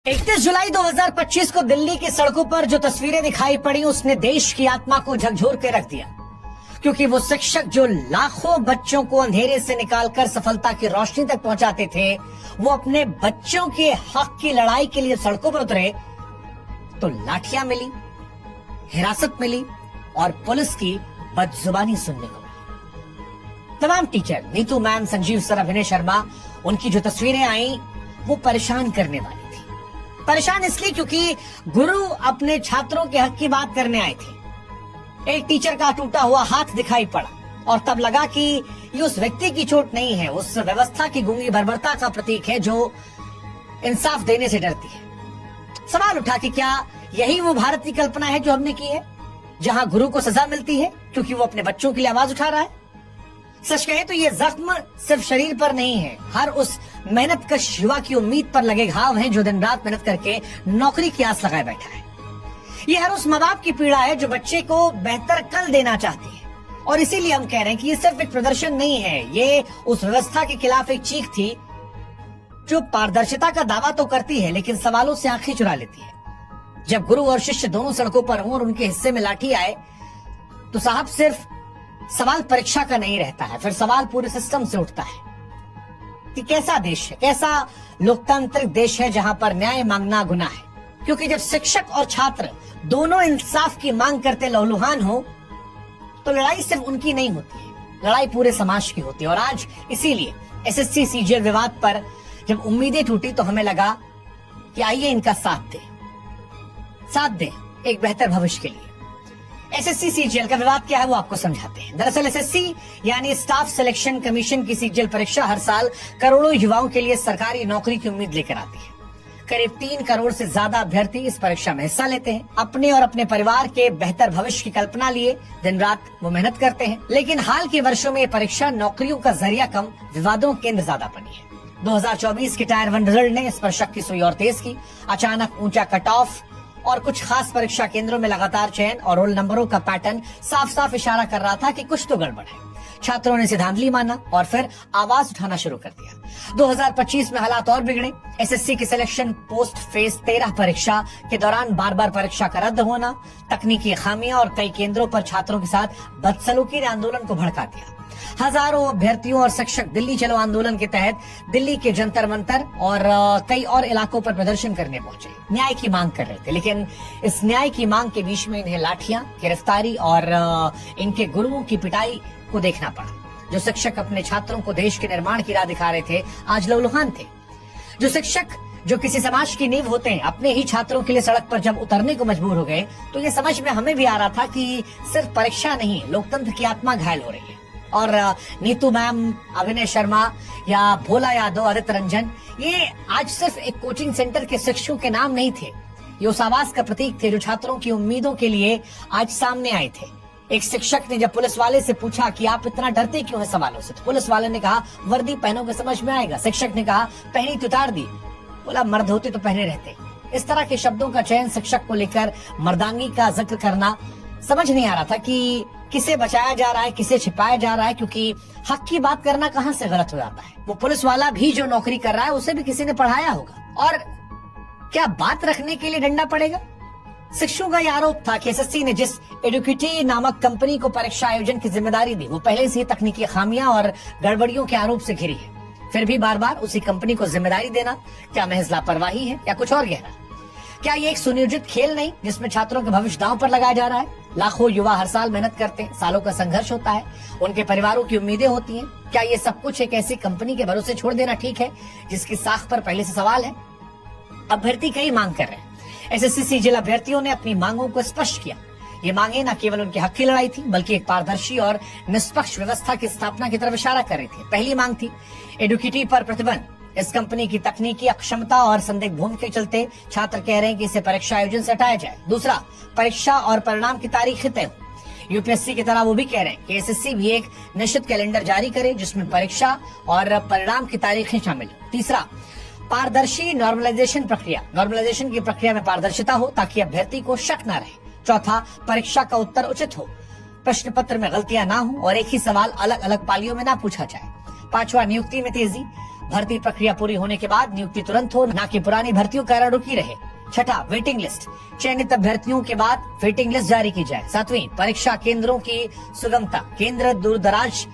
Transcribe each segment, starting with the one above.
31 जुलाई 2025 को दिल्ली की सड़कों पर जो तस्वीरें दिखाई पड़ी उसने देश की आत्मा को झकझोर के रख दिया, क्योंकि वो शिक्षक जो लाखों बच्चों को अंधेरे से निकालकर सफलता की रोशनी तक पहुंचाते थे, वो अपने बच्चों के हक की लड़ाई के लिए सड़कों पर उतरे तो लाठियां मिली, हिरासत मिली और पुलिस की बदजुबानी सुनने को मिली। तमाम teacher, Neetu ma'am, Sanjeev sir, अभिनय शर्मा, उनकी जो तस्वीरें आई वो परेशान करने वाली थी। परेशान इसलिए क्योंकि गुरु अपने छात्रों के हक की बात करने आए थे। एक टीचर का टूटा हुआ हाथ दिखाई पड़ा और तब लगा कि ये उस व्यक्ति की चोट नहीं है, उस व्यवस्था की गूंगी बर्बरता का प्रतीक है जो इंसाफ देने से डरती है। सवाल उठा कि क्या यही वो भारत की कल्पना है जो हमने की है, जहां गुरु को सजा मिलती है क्योंकि वो अपने बच्चों के लिए आवाज उठा रहा है। सच कहे तो ये जख्म सिर्फ शरीर पर नहीं है, हर उस मेहनत कश युवा की उम्मीद पर लगे घाव हैं जो दिन रात मेहनत करके नौकरी की आस लगाए बैठा है। ये हर उस माँ बाप की पीड़ा है जो बच्चे को बेहतर कल देना चाहती है, और इसीलिए हम कह रहे हैं कि ये सिर्फ एक प्रदर्शन नहीं है, ये उस व्यवस्था के खिलाफ एक चीख थी जो पारदर्शिता का दावा तो करती है लेकिन सवालों से आंखें चुरा लेती है। जब गुरु और शिष्य दोनों सड़कों पर हों और उनके हिस्से में लाठी आए तो साहब सिर्फ सवाल परीक्षा का नहीं रहता है, फिर सवाल पूरे सिस्टम से उठता है कि कैसा देश है, कैसा लोकतांत्रिक देश है जहां पर न्याय मांगना गुनाह है। क्योंकि जब शिक्षक और छात्र दोनों इंसाफ की मांग करते लहूलुहान हो तो लड़ाई सिर्फ उनकी नहीं होती है, लड़ाई पूरे समाज की होती है। और आज इसीलिए एसएससी सीजीएल विवाद पर जब उम्मीदें टूटी तो हमें लगा कि आइए इनका साथ दें एक बेहतर भविष्य के लिए। एसएससी सीजीएल का विवाद क्या है वो आपको समझाते हैं। दरअसल एसएससी यानी स्टाफ सिलेक्शन कमीशन की सीजीएल परीक्षा हर साल करोड़ों युवाओं के लिए सरकारी नौकरी की उम्मीद लेकर आती है। करीब 3 करोड़ से ज्यादा अभ्यर्थी इस परीक्षा में हिस्सा लेते हैं। अपने और अपने परिवार के बेहतर भविष्य की कल्पना लिए दिन रात वो मेहनत करते हैं। लेकिन हाल के वर्षों में ये परीक्षा नौकरियों का जरिया कम, विवादों के केंद्र ज्यादा बनी है। 2024 के टायर 1 रिजल्ट ने इस पर शक की सुई और तेज की। अचानक ऊंचा कट ऑफ और कुछ खास परीक्षा केंद्रों में लगातार चयन और रोल नंबरों का पैटर्न साफ साफ इशारा कर रहा था कि कुछ तो गड़बड़ है। छात्रों ने इसे धांधली माना और फिर आवाज उठाना शुरू कर दिया। 2025 में हालात और बिगड़े। एसएससी की सिलेक्शन पोस्ट फेज 13 परीक्षा के दौरान बार बार परीक्षा का रद्द होना, तकनीकी खामियां और कई केंद्रों पर छात्रों के साथ बदसलूकी ने आंदोलन को भड़का दिया। हजारों अभ्यर्थियों और शिक्षक दिल्ली चलो आंदोलन के तहत दिल्ली के जंतर मंतर और कई और इलाकों पर प्रदर्शन करने पहुंचे, न्याय की मांग कर रहे थे। लेकिन इस न्याय की मांग के बीच में इन्हें लाठियां, गिरफ्तारी और इनके गुरुओं की पिटाई को देखना पड़ा। जो शिक्षक अपने छात्रों को देश के निर्माण की राह दिखा रहे थे आज लहूलुहान थे। जो शिक्षक जो किसी समाज की नींव होते हैं अपने ही छात्रों के लिए सड़क पर जब उतरने को मजबूर हो गए तो ये समझ में हमें भी आ रहा था कि सिर्फ परीक्षा नहीं, लोकतंत्र की आत्मा घायल हो रही है। और नीतू मैम, अभिनय शर्मा या भोला यादव, आदित्य रंजन, ये आज सिर्फ एक कोचिंग सेंटर के शिक्षकों के नाम नहीं थे, ये उस आवाज का प्रतीक थे जो छात्रों की उम्मीदों के लिए आज सामने आए थे। एक शिक्षक ने जब पुलिस वाले से पूछा कि आप इतना डरते क्यों हैं सवालों से, तो पुलिस वाले ने कहा वर्दी पहनोगे समझ में आएगा। शिक्षक ने कहा पहनी तो उतार दी, बोला मर्द होते तो पहने रहते। इस तरह के शब्दों का चयन शिक्षक को लेकर मर्दांगी का जिक्र करना, समझ नहीं आ रहा था कि किसे बचाया जा रहा है, किसे छिपाया जा रहा है, क्योंकि हक की बात करना कहाँ से गलत हो जाता है। वो पुलिस वाला भी जो नौकरी कर रहा है उसे भी किसी ने पढ़ाया होगा, और क्या बात रखने के लिए डंडा पड़ेगा। शिक्षकों का यह आरोप था कि एसएससी ने जिस एडुकेटी नामक कंपनी को परीक्षा आयोजन की जिम्मेदारी दी वो पहले से ही तकनीकी खामियां और गड़बड़ियों के आरोप से घिरी है। फिर भी बार बार उसी कंपनी को जिम्मेदारी देना क्या महज लापरवाही है या कुछ और गहरा? क्या ये एक सुनियोजित खेल नहीं जिसमें छात्रों के भविष्य दांव पर लगाया जा रहा है? लाखों युवा हर साल मेहनत करते हैं, सालों का संघर्ष होता है, उनके परिवारों की उम्मीदें होती हैं। क्या ये सब कुछ एक ऐसी कंपनी के भरोसे छोड़ देना ठीक है जिसकी साख पर पहले से सवाल है? अभ्यर्थी कई मांग कर रहे हैं। एसएससी सीजीएल अभ्यर्थियों ने अपनी मांगों को स्पष्ट किया। ये मांगे न केवल उनके हक की लड़ाई थी बल्कि एक पारदर्शी और निष्पक्ष व्यवस्था की स्थापना की तरफ इशारा कर रही थी। पहली मांग थी एडुकेटी पर प्रतिबंध। इस कंपनी की तकनीकी अक्षमता और संदिग्ध भूमि के चलते छात्र कह रहे हैं कि इसे परीक्षा आयोजन से हटाया जाए। दूसरा, परीक्षा और परिणाम की तारीख तय हो। यूपीएससी की तरह वो भी कह रहे हैं कि एसएससी भी एक निश्चित कैलेंडर जारी करे जिसमें परीक्षा और परिणाम की तारीखें शामिल हो। तीसरा, पारदर्शी नॉर्मलाइजेशन प्रक्रिया, नॉर्मलाइजेशन की प्रक्रिया में पारदर्शिता हो ताकि अभ्यर्थी को शक न रहे। चौथा, परीक्षा का उत्तर उचित हो, प्रश्न पत्र में गलतियां ना हो और एक ही सवाल अलग अलग पालियों में ना पूछा जाए। पांचवा, नियुक्ति में तेजी, भर्ती प्रक्रिया पूरी होने के बाद नियुक्ति तुरंत हो, ना कि पुरानी भर्तियों का रुकी रहे। छठा, वेटिंग लिस्ट। चयनित अभ्यर्थियों के बाद वेटिंग लिस्ट जारी की जाए। सातवीं, परीक्षा केंद्रों की सुगमता। केंद्र दूर दराज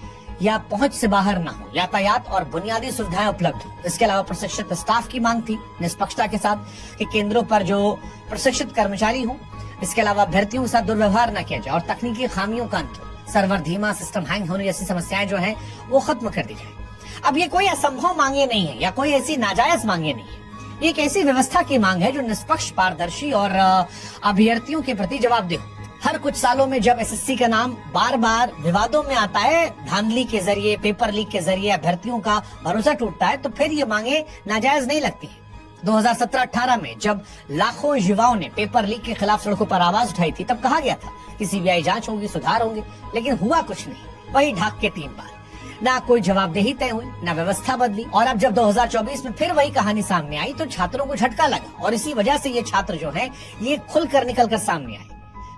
या पहुंच से बाहर न हो, यातायात और बुनियादी सुविधाएं उपलब्ध हो। इसके अलावा प्रशिक्षित स्टाफ की मांग थी निष्पक्षता के साथ कि केंद्रों पर जो प्रशिक्षित कर्मचारी हो। इसके अलावा अभ्यर्थियों के साथ दुर्व्यवहार न किया जाए और तकनीकी खामियों का अंत हो। सर्वर धीमा, सिस्टम हैंग होने जैसी समस्याएं जो हैं वो खत्म कर दी जाए। अब ये कोई असंभव मांगे नहीं है या कोई ऐसी नाजायज मांगे नहीं है। ये एक ऐसी व्यवस्था की मांग है जो निष्पक्ष, पारदर्शी और अभ्यर्थियों के प्रति जवाबदेह हो। हर कुछ सालों में जब एसएससी का नाम बार बार विवादों में आता है, धांधली के जरिए, पेपर लीक के जरिए अभ्यर्थियों का भरोसा टूटता है, तो फिर ये मांगे नाजायज नहीं लगती है। 2017-18 में जब लाखों युवाओं ने पेपर लीक के खिलाफ सड़कों पर आवाज उठाई थी, तब कहा गया था कि सीबीआई जांच होगी, सुधार होंगे, लेकिन हुआ कुछ नहीं। वही ढाक के 3 बार, ना कोई जवाबदेही तय हुई, ना व्यवस्था बदली। और अब जब 2024 में फिर वही कहानी सामने आई तो छात्रों को झटका लगा और इसी वजह से ये छात्र जो है ये खुलकर निकल कर सामने आए।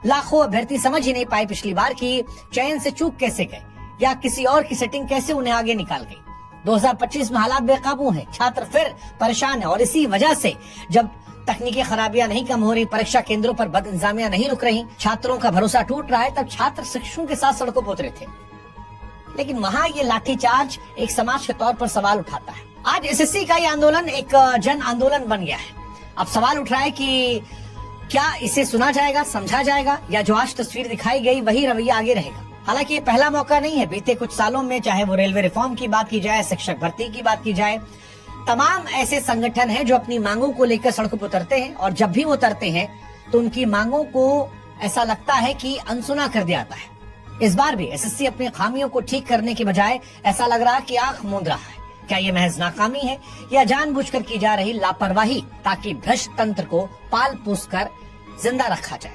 लाखों अभ्यर्थी समझ ही नहीं पाए पिछली बार कि चयन से चूक कैसे गए या किसी और की सेटिंग कैसे उन्हें आगे निकाल गई। 2025 में हालात बेकाबू हैं, छात्र फिर परेशान है और इसी वजह से जब तकनीकी खराबियां नहीं कम हो रही, परीक्षा केंद्रों पर बदइंतजामियां नहीं रुक रही, छात्रों का भरोसा टूट रहा है, तब छात्र शिक्षकों के साथ सड़कों पर उतरे थे। लेकिन वहाँ ये लाठीचार्ज एक समाज के तौर पर सवाल उठाता है। आज एसएससी का ये आंदोलन एक जन आंदोलन बन गया है। अब सवाल उठ रहा है कि क्या इसे सुना जाएगा, समझा जाएगा, या जो आज तस्वीर दिखाई गई वही रवैया आगे रहेगा। हालांकि ये पहला मौका नहीं है। बीते कुछ सालों में चाहे वो रेलवे रिफॉर्म की बात की जाए, शिक्षक भर्ती की बात की जाए, तमाम ऐसे संगठन हैं जो अपनी मांगों को लेकर सड़कों पर उतरते हैं और जब भी वो उतरते हैं तो उनकी मांगों को ऐसा लगता है कि अनसुना कर दिया जाता है। इस बार भी एसएससी अपनी खामियों को ठीक करने के बजाय ऐसा लग रहा है कि आंख मूंद रहा है। क्या ये महज नाकामी है या जानबूझकर की जा रही लापरवाही ताकि भ्रष्ट तंत्र को पाल पोस कर जिंदा रखा जाए?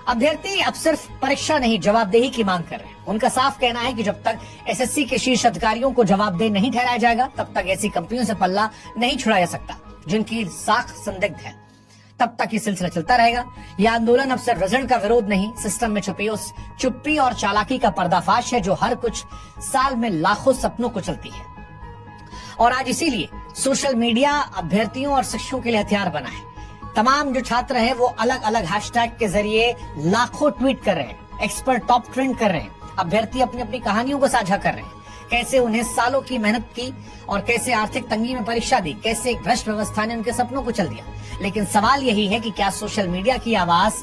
अभ्यर्थी अब सिर्फ परीक्षा नहीं, जवाबदेही की मांग कर रहे हैं। उनका साफ कहना है कि जब तक एसएससी के शीर्ष अधिकारियों को जवाबदेह नहीं ठहराया जाएगा, तब तक ऐसी कंपनियों से पल्ला नहीं छुड़ाया जा सकता जिनकी साख संदिग्ध है। तब तक ये सिलसिला चलता रहेगा। यह आंदोलन अब सिर्फ रिजल्ट का विरोध नहीं, सिस्टम में छुपी उस चुप्पी और चालाकी का पर्दाफाश है जो हर कुछ साल में लाखों सपनों को चलती है। और आज इसीलिए सोशल मीडिया अभ्यर्थियों और शिक्षकों के लिए हथियार बना है। तमाम जो छात्र हैं वो अलग अलग हैशटैग के जरिए लाखों ट्वीट कर रहे हैं, एक्सपर्ट टॉप ट्रेंड कर रहे हैं, अभ्यर्थी अपनी अपनी कहानियों को साझा कर रहे हैं, कैसे उन्हें सालों की मेहनत की और कैसे आर्थिक तंगी में परीक्षा दी, कैसे एक भ्रष्ट व्यवस्था ने उनके सपनों को चल दिया। लेकिन सवाल यही है कि क्या सोशल मीडिया की आवाज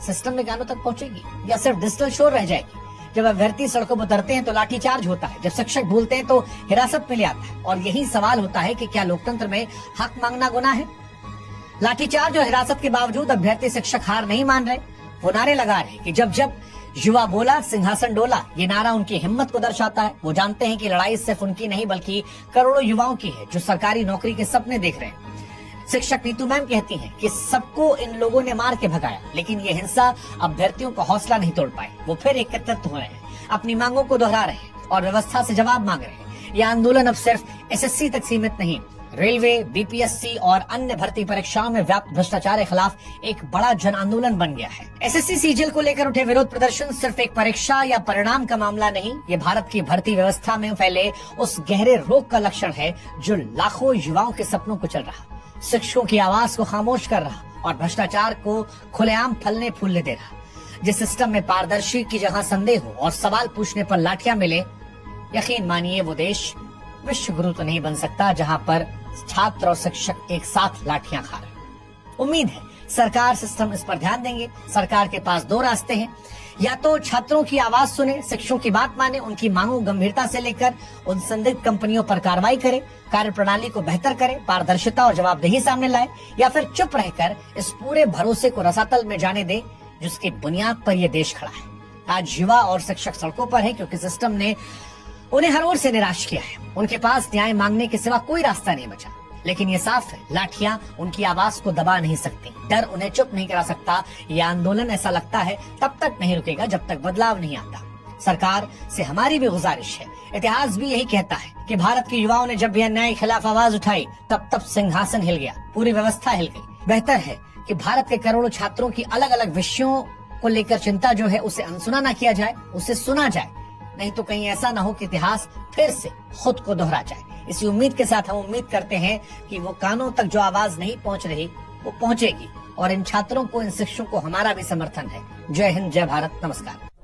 सिस्टम में कानों तक पहुंचेगी या सिर्फ डिजिटल शोर रह जाएगी? जब अभ्यर्थी सड़कों पर उतरते हैं तो लाठीचार्ज होता है, जब शिक्षक भूलते हैं तो हिरासत में ले आता है। और यही सवाल होता है कि क्या लोकतंत्र में हक मांगना गुनाह है? लाठीचार्ज और हिरासत के बावजूद अभ्यर्थी शिक्षक हार नहीं मान रहे। वो नारे लगा रहे कि जब जब युवा बोला सिंहासन डोला। ये नारा उनकी हिम्मत को दर्शाता है। वो जानते हैं कि लड़ाई सिर्फ उनकी नहीं बल्कि करोड़ों युवाओं की है जो सरकारी नौकरी के सपने देख रहे हैं। शिक्षक नीतू मैम कहती हैं कि सबको इन लोगों ने मार के भगाया, लेकिन ये हिंसा अभ्यर्थियों का हौसला नहीं तोड़ पाई। वो फिर एकत्रित हो रहे हैं, अपनी मांगों को दोहरा रहे हैं और व्यवस्था से जवाब मांग रहे हैं। यह आंदोलन अब सिर्फ एसएससी तक सीमित नहीं, रेलवे, बीपीएससी और अन्य भर्ती परीक्षाओं में व्याप्त भ्रष्टाचार के खिलाफ एक बड़ा जन आंदोलन बन गया है। एसएससी सीजीएल को लेकर उठे विरोध प्रदर्शन सिर्फ एक परीक्षा या परिणाम का मामला नहीं, ये भारत की भर्ती व्यवस्था में फैले उस गहरे रोग का लक्षण है जो लाखों युवाओं के सपनों को चल रहा, शिक्षकों की आवाज को खामोश कर रहा और भ्रष्टाचार को खुलेआम फलने फूलने दे रहा। जिस सिस्टम में पारदर्शी की जगह संदेह हो और सवाल पूछने पर लाठियां मिले, यकीन मानिए वो देश विश्व गुरु तो नहीं बन सकता जहां पर छात्र और शिक्षक एक साथ लाठियां खा रहे। उम्मीद है सरकार, सिस्टम इस पर ध्यान देंगे। सरकार के पास दो रास्ते हैं, या तो छात्रों की आवाज सुने, शिक्षकों की बात माने, उनकी मांगों गंभीरता से लेकर उन संदिग्ध कंपनियों पर कार्रवाई करे, कार्य प्रणाली को बेहतर करे, पारदर्शिता और जवाबदेही सामने लाए, या फिर चुप रहकर इस पूरे भरोसे को रसातल में जाने दे जिसकी बुनियाद पर यह देश खड़ा है। आज युवा और शिक्षक सड़कों पर है क्योंकि सिस्टम ने उन्हें हर ओर से निराश किया है। उनके पास न्याय मांगने के सिवा कोई रास्ता नहीं बचा। लेकिन ये साफ है, लाठियां उनकी आवाज को दबा नहीं सकती, डर उन्हें चुप नहीं करा सकता। ये आंदोलन, ऐसा लगता है, तब तक नहीं रुकेगा जब तक बदलाव नहीं आता। सरकार से हमारी भी गुजारिश है, इतिहास भी यही कहता है कि भारत के युवाओं ने जब भी अन्याय के खिलाफ आवाज उठाई तब सिंहासन हिल गया, पूरी व्यवस्था हिल गई। बेहतर है कि भारत के करोड़ों छात्रों की अलग अलग विषयों को लेकर चिंता जो है उसे अनसुना न किया जाए, उसे सुना जाए। नहीं तो कहीं ऐसा न हो कि इतिहास फिर से खुद को दोहरा जाए। इसी उम्मीद के साथ हम उम्मीद करते हैं कि वो कानों तक जो आवाज नहीं पहुंच रही वो पहुंचेगी, और इन छात्रों को, इन शिक्षकों को हमारा भी समर्थन है। जय हिंद, जय भारत, नमस्कार।